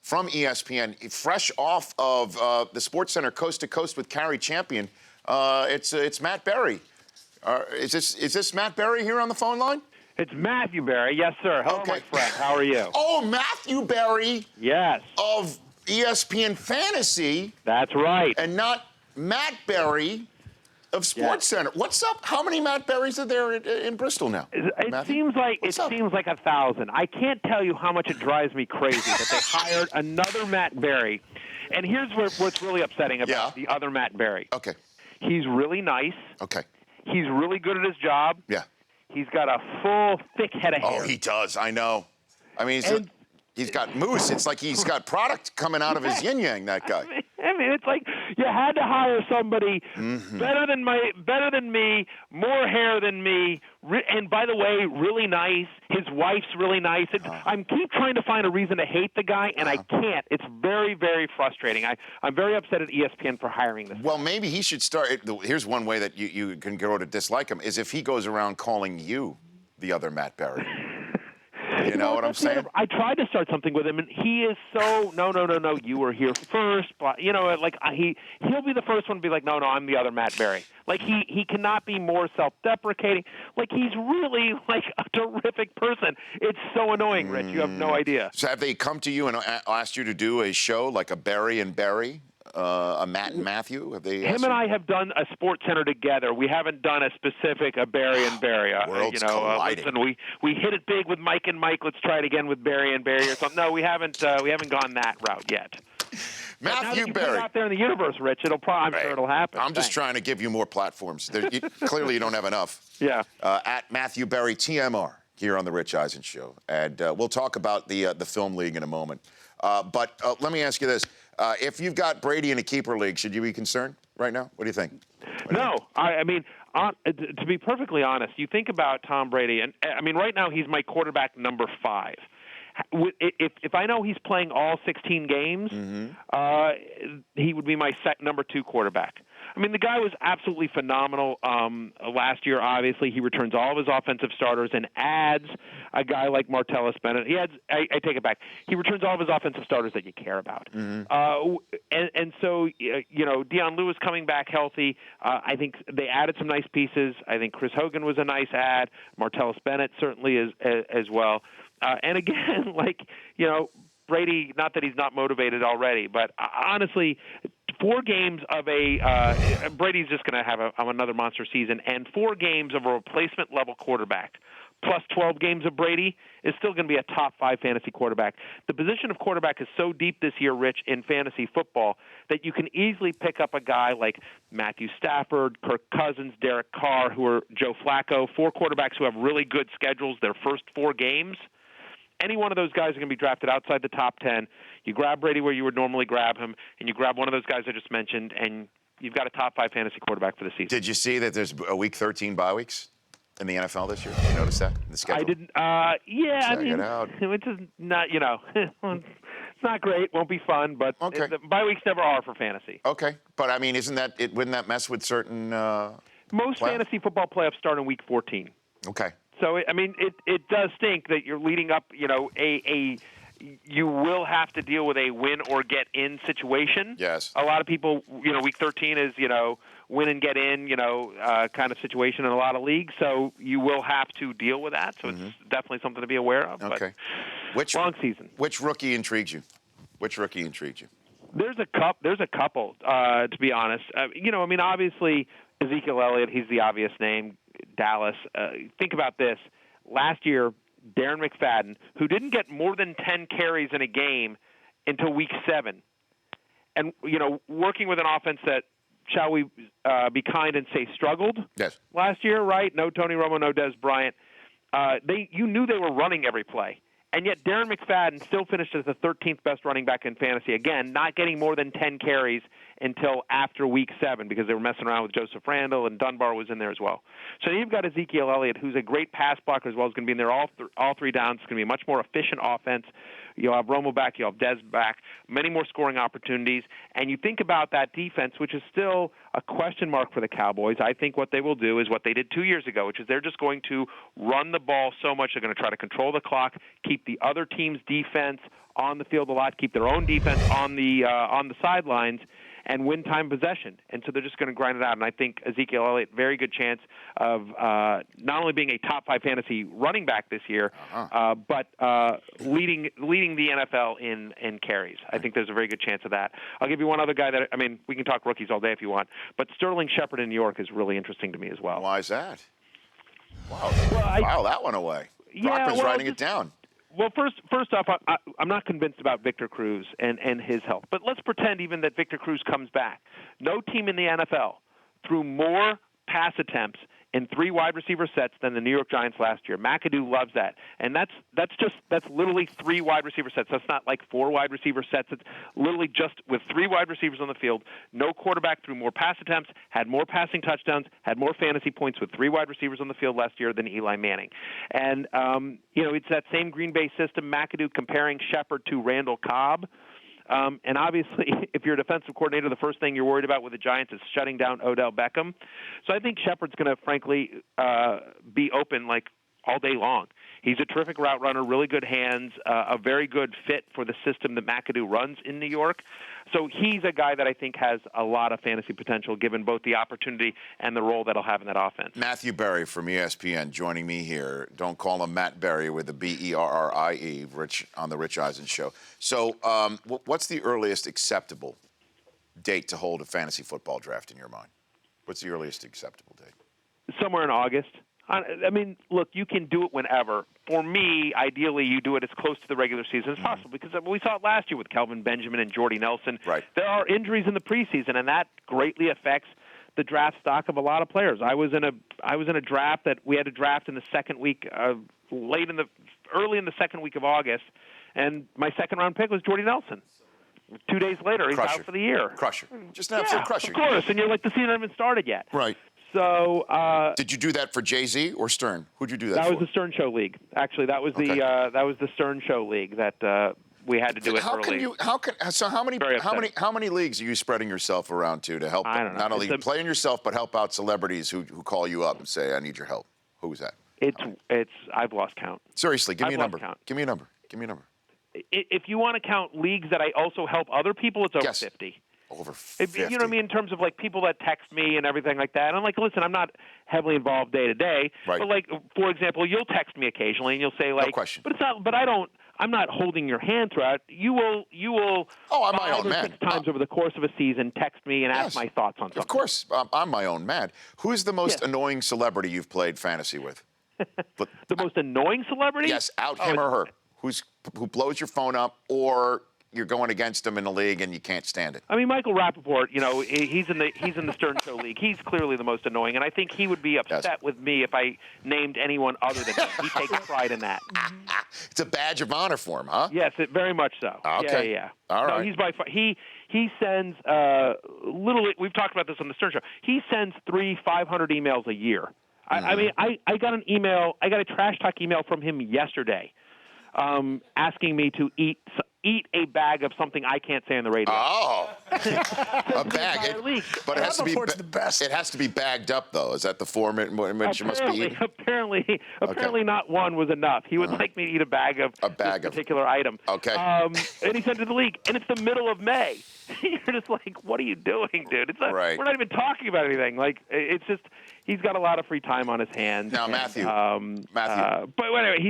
from ESPN, fresh off of the SportsCenter Coast to Coast with Carrie Champion. It's Matt Berry. Is this Matt Berry here on the phone line? It's Matthew Berry. Yes, sir. Hello, Okay. my friend. How are you? Oh, Matthew Berry. Yes. Of ESPN Fantasy. That's right. And not Matt Berry of SportsCenter. What's up? How many Matt Berrys are there in Bristol now? It seems like 1,000. I can't tell you how much it drives me crazy that they hired another Matt Berry. And here's what's really upsetting about the other Matt Berry. Okay. He's really nice. Okay. He's really good at his job. Yeah. He's got a full, thick head of hair. Oh, he does. I know. I mean, he's got mousse. It's like he's got product coming out of his yin-yang, that guy. I mean, it's like you had to hire somebody better than me, more hair than me, and by the way, really nice. His wife's really nice. I'm keep trying to find a reason to hate the guy, and I can't. It's very, very frustrating. I'm very upset at ESPN for hiring this guy. Well, maybe he should start. Here's one way that you can grow to dislike him, is if he goes around calling you the other Matt Berry. You know what I'm saying? I tried to start something with him, and he is so no. You were here first. You know, like he'll be the first one to be like, no, I'm the other Matt Berry. Like he cannot be more self-deprecating. Like he's really like a terrific person. It's so annoying, Rich. You have no idea. So have they come to you and asked you to do a show like a Berry and Berry? A Matt and Matthew? Have they? Him and I have done a SportsCenter together. We haven't done a specific Berry and Berry. Worlds colliding. Listen, we hit it big with Mike and Mike. Let's try it again with Berry and Berry or something. No, we haven't gone that route yet. Matthew Berry. Put it out there in the universe, Rich. I'm sure it'll happen. I'm just trying to give you more platforms. Clearly, you don't have enough. Yeah. At Matthew Berry TMR here on the Rich Eisen Show, and we'll talk about the film league in a moment. But let me ask you this. If you've got Brady in a keeper league, should you be concerned right now? What do you think? No. I mean, to be perfectly honest, you think about Tom Brady, and I mean, right now he's my quarterback number 5. If I know he's playing all 16 games, he would be my number 2 quarterback. I mean, the guy was absolutely phenomenal last year, obviously. He returns all of his offensive starters and adds a guy like Martellus Bennett. I take it back. He returns all of his offensive starters that you care about. And so, Deion Lewis coming back healthy. I think they added some nice pieces. I think Chris Hogan was a nice add. Martellus Bennett certainly is as well. And again, Brady, not that he's not motivated already, but honestly, 4 games of Brady's just going to have another monster season, and 4 games of a replacement-level quarterback plus 12 games of Brady is still going to be a top 5 fantasy quarterback. The position of quarterback is so deep this year, Rich, in fantasy football that you can easily pick up a guy like Matthew Stafford, Kirk Cousins, Derek Carr, Joe Flacco, 4 quarterbacks who have really good schedules their first 4 games. Any one of those guys are going to be drafted outside the top 10. You grab Brady where you would normally grab him, and you grab one of those guys I just mentioned, and you've got a top 5 fantasy quarterback for the season. Did you see that there's a Week 13 bye weeks in the NFL this year? Did you notice that in the schedule? I didn't. Yeah, Check it out. It's just not, it's not great. Won't be fun, but the bye weeks never are for fantasy. Okay, but I mean, wouldn't that mess with certain Most fantasy football playoffs start in Week 14. Okay. So, I mean, it does stink that you're leading up, you will have to deal with a win or get in situation. Yes. A lot of people, Week 13 is, win and get in, kind of situation in a lot of leagues. So you will have to deal with that. So it's definitely something to be aware of. Okay. But long season. Which rookie intrigues you? There's a couple, to be honest. Obviously, Ezekiel Elliott, he's the obvious name. Dallas. Think about this. Last year, Darren McFadden, who didn't get more than 10 carries in a game until Week 7, and, working with an offense that, shall we be kind and say, struggled last year, right? No Tony Romo, no Des Bryant. You knew they were running every play. And yet Darren McFadden still finished as the 13th best running back in fantasy. Again, not getting more than 10 carries until after Week 7 because they were messing around with Joseph Randle, and Dunbar was in there as well. So you've got Ezekiel Elliott, who's a great pass blocker as well. He's going to be in there all 3 downs. It's going to be a much more efficient offense. You'll have Romo back. You'll have Dez back. Many more scoring opportunities. And you think about that defense, which is still a question mark for the Cowboys. I think what they will do is what they did 2 years ago, which is they're just going to run the ball so much. They're going to try to control the clock, keep the other team's defense on the field a lot, keep their own defense on the sidelines, and win time possession. And so they're just going to grind it out. And I think Ezekiel Elliott, very good chance of not only being a top 5 fantasy running back this year, but leading the NFL in carries. I think there's a very good chance of that. I'll give you one other guy that, I mean, we can talk rookies all day if you want, but Sterling Shepard in New York is really interesting to me as well. Why is that? Wow, file that one away. Brockman's writing it down. Well, first off, I'm not convinced about Victor Cruz and his health. But let's pretend even that Victor Cruz comes back. No team in the NFL threw more pass attempts in 3 wide receiver sets than the New York Giants last year. McAdoo loves that. And that's literally 3 wide receiver sets. That's not like 4 wide receiver sets. It's literally just with 3 wide receivers on the field. No quarterback threw more pass attempts, had more passing touchdowns, had more fantasy points with 3 wide receivers on the field last year than Eli Manning. And, it's that same Green Bay system. McAdoo comparing Shepard to Randall Cobb. And obviously, if you're a defensive coordinator, the first thing you're worried about with the Giants is shutting down Odell Beckham. So I think Shepard's going to, frankly, be open like all day long. He's a terrific route runner, really good hands, a very good fit for the system that McAdoo runs in New York. So he's a guy that I think has a lot of fantasy potential, given both the opportunity and the role that he'll have in that offense. Matthew Berry from ESPN joining me here. Don't call him Matt Berry with a Berrie, Rich, on the Rich Eisen show. So what's the earliest acceptable date to hold a fantasy football draft in your mind? What's the earliest acceptable date? Somewhere in August. I mean, look, you can do it whenever. For me, ideally, you do it as close to the regular season as possible because we saw it last year with Kelvin Benjamin and Jordy Nelson. Right. There are injuries in the preseason, and that greatly affects the draft stock of a lot of players. I was in a draft that we had to draft in the second week, early in the second week of August, and my second-round pick was Jordy Nelson. 2 days later, he's out for the year. Crusher. Just an absolute crusher. Of course, and you're like, the season hasn't even started yet. Right. So, did you do that for Jay-Z or Stern? Who'd you do that for? That was the Stern Show League. Actually, that was the Stern Show League that we had to do it early. How many leagues are you spreading yourself around to help not only play in yourself but help out celebrities who call you up and say, "I need your help"? Who's that? I've lost count. Seriously, give me a number. Count. Give me a number. If you want to count leagues that I also help other people, it's over 50. Over 50. You know what I mean? In terms of like people that text me and everything like that. And I'm like, listen, I'm not heavily involved day to day. Right. But like, for example, you'll text me occasionally and you'll say like, no question. But it's not. But I'm not holding your hand throughout. You will. Oh, I'm my own 5 or 6 times over the course of a season text me and ask my thoughts on something. Of course, I'm my own man. Who's the most annoying celebrity you've played fantasy with? The most annoying celebrity? Yes, him or her. Who blows your phone up, or you're going against him in a league and you can't stand it. I mean, Michael Rappaport, he's in the Stern Show League. He's clearly the most annoying, and I think he would be upset with me if I named anyone other than him. He takes pride in that. It's a badge of honor for him, huh? Yes, very much so. Okay. Yeah. All right. No, he's by far. He sends literally. We've talked about this on the Stern Show. He sends 500 emails a year. I mean, I got an email. I got a trash talk email from him yesterday, asking me to eat a bag of something I can't say on the radio. Oh, a bag. But it has to be. The best. It has to be bagged up, though. Is that the form in which you must be eating? Apparently, not one was enough. He would like me to eat a bag of this particular item. Okay. And he sent it to the league, and it's the middle of May. You're just like, what are you doing, dude? It's right. We're not even talking about anything. Like, it's just he's got a lot of free time on his hands. Now, Matthew. But anyway,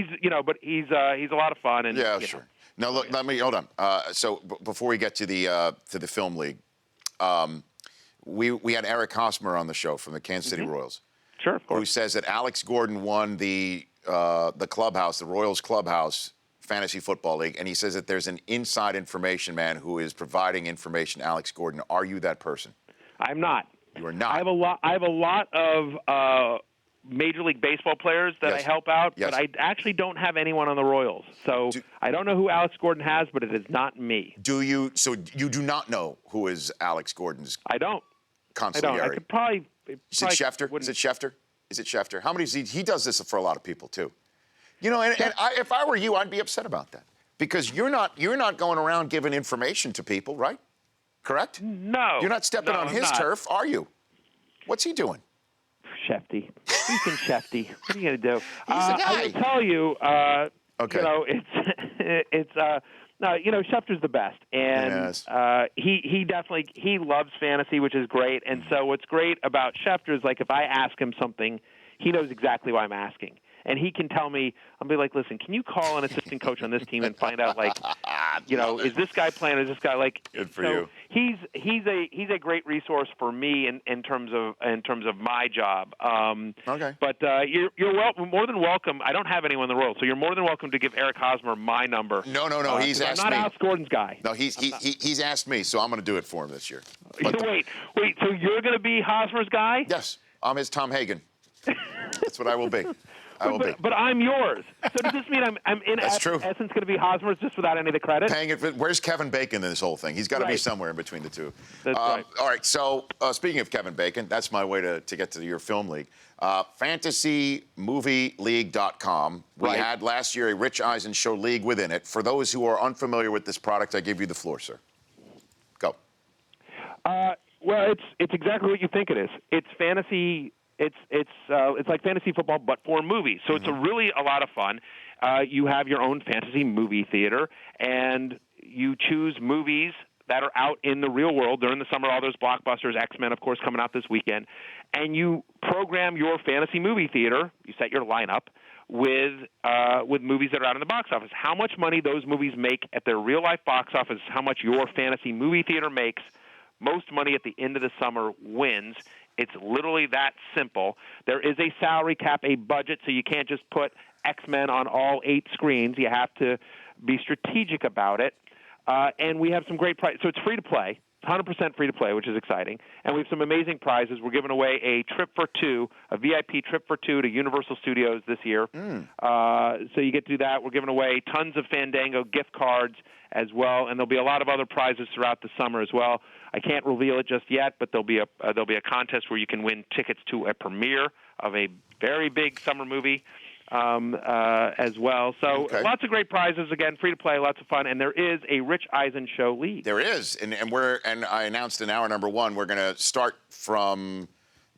he's a lot of fun. And sure. Now, look, hold on. So before we get to the film league, we had Eric Hosmer on the show from the Kansas City Royals. Sure, of course. Who says that Alex Gordon won the clubhouse, the Royals clubhouse fantasy football league, and he says that there's an inside information man who is providing information to Alex Gordon. Are you that person? I'm not. You are not. I have a lot of Major League Baseball players that I help out, but I actually don't have anyone on the Royals. So I don't know who Alex Gordon has, but it is not me. Do you? So you do not know who is Alex Gordon's? I don't. Consigliere. I don't. I could probably. Is it Schefter? Is it Schefter? He does this for a lot of people too. You know, and if I were you, I'd be upset about that. Because you're not going around giving information to people, right? Correct? No. You're not stepping on his turf, are you? What's he doing? Shefty. He's been Shefty. What are you going to do? He's the guy. I will tell you, Okay. you know, it's no, you know, Schefter's the best, and Yes. he definitely loves fantasy, which is great. And so what's great about Schefter is, like, if I ask him something, he knows exactly why I'm asking. And he can tell me, I'll be like, listen, can you call an assistant coach on this team and find out, like, you know, is this guy playing? Is this guy like? Good for so you. He's a great resource for me in terms of my job. Okay. But you're more than welcome. I don't have anyone in the world, so you're more than welcome to give Eric Hosmer my number. No. He's asked me. I'm not Alex Gordon's guy. No, he's asked me, so I'm going to do it for him this year. But Wait. So you're going to be Hosmer's guy? yes, I'm his Tom Hagen. That's what I will be. But I'm yours. So does this mean I'm in That's true. essence going to be Hosmer's just without any of the credit? Paying it. Where's Kevin Bacon in this whole thing? He's got to be Right. somewhere in between the two. That's right. All right. So speaking of Kevin Bacon, that's my way to get to your film league. FantasyMovieLeague.com. We Right. had last year a Rich Eisen Show league within it. For those who are unfamiliar with this product, I give you the floor, sir. Go. Well, it's exactly what you think it is. It's fantasy. It's like fantasy football, but for movies. So it's really a lot of fun. You have your own fantasy movie theater, and you choose movies that are out in the real world during the summer. All those blockbusters, X-Men, of course, coming out this weekend, and you program your fantasy movie theater. You set your lineup with movies that are out in the box office. How much money those movies make at their real life box office, how much your fantasy movie theater makes. Most money at the end of the summer wins. It's literally that simple. There is a salary cap, a budget, so you can't just put X-Men on all 8 screens. You have to be strategic about it. And we have some great prizes. So it's free to play, 100% free to play, which is exciting. And we have some amazing prizes. We're giving away a trip for 2, a VIP trip for 2 to Universal Studios this year. So you get to do that. We're giving away tons of Fandango gift cards as well, and there'll be a lot of other prizes throughout the summer as well. I can't reveal it just yet, but there'll be a contest where you can win tickets to a premiere of a very big summer movie as well. So lots of great prizes. Again, free to play, lots of fun, and there is a Rich Eisen Show league. There is, and I announced in hour number 1 we're going to start from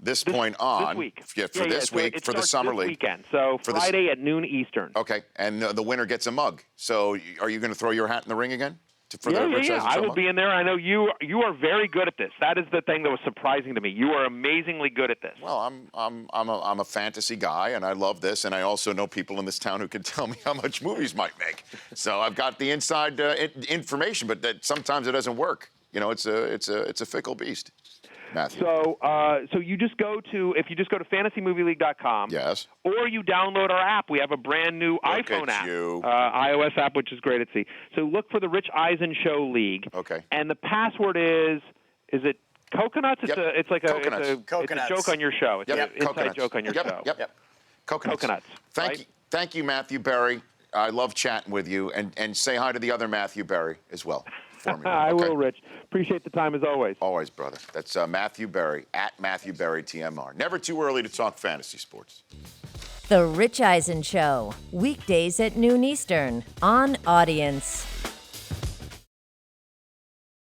this point on. This week. This week for the summer league. Weekend. So Friday at noon Eastern. Okay, and the winner gets a mug. So are you going to throw your hat in the ring again? For the Rich Eisen Show I will mug? be in there. I know you are very good at this. That is the thing that was surprising to me. You are amazingly good at this. Well, I'm a fantasy guy, and I love this, and I also know people in this town who can tell me how much movies might make. So I've got the inside information, but that sometimes it doesn't work. You know, it's a fickle beast. Matthew. So you just go to fantasymovieleague.com. Yes. Or you download our app. We have a brand new iPhone app, iOS app, which is great at sea. So look for the Rich Eisen Show League. Okay. And the password is it coconuts? Yep. It's like Coconuts. it's a joke on your show. It's an inside joke on your show. Yep. Coconuts. Thank you, Matthew Berry. I love chatting with you, and say hi to the other Matthew Berry as well. For me. I will, Rich. Appreciate the time as always. Always, brother. That's Matthew Berry, at Matthew Berry TMR. Never too early to talk fantasy sports. The Rich Eisen Show, weekdays at noon Eastern on Audience.